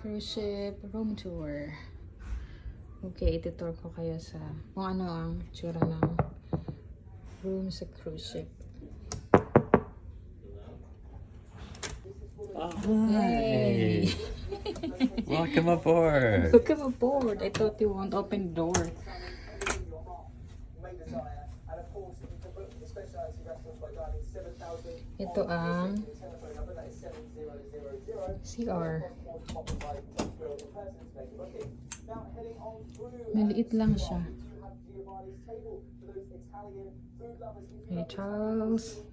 Cruise ship room tour. Okay, itutur ko kayo sa kung ano ang tsura ng room sa cruise ship. Oh, Hey! hi! Welcome aboard! Welcome aboard! I thought you won't open the door. Ito ang CR. Maliit lang siya. Hey Charles.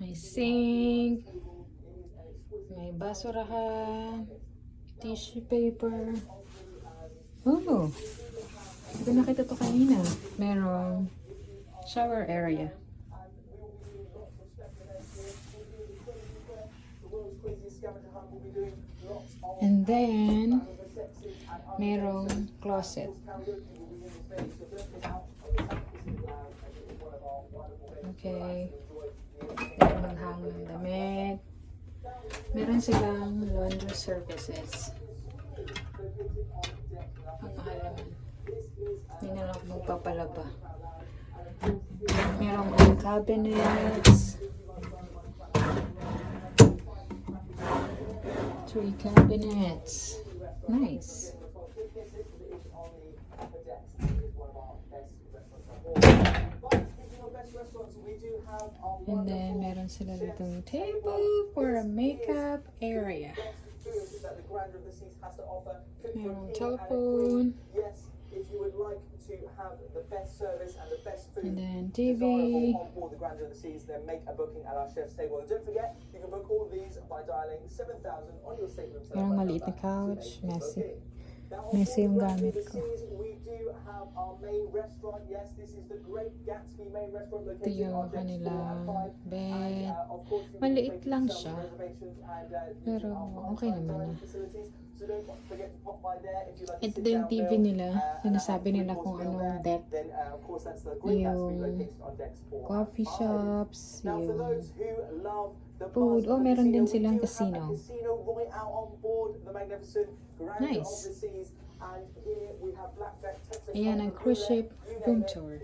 May sink. May basurahan. Tissue paper. Oh! Hindi nakita to kanina. Merong shower area. And then, merong closet. Okay. Meron maghang ng damit. Meron silang laundry services. Ang mahal naman. Hindi na lang ako magpapalaba. Merong mga cabinets. 3 cabinets. Nice. And then, meron sila ditong table for a makeup area. Merong telephone. And then TV. Merong maliit na couch. Messy. Messy yung gamit ko. Ito yung kanilang bed. Maliit lang siya. Pero okay naman na. Ito yung TV nila. Sinasabi nila kung anong deck. Yung coffee shops. Yung food. Oh, meron din silang casino. Nice. Ayan ang cruise ship room tour.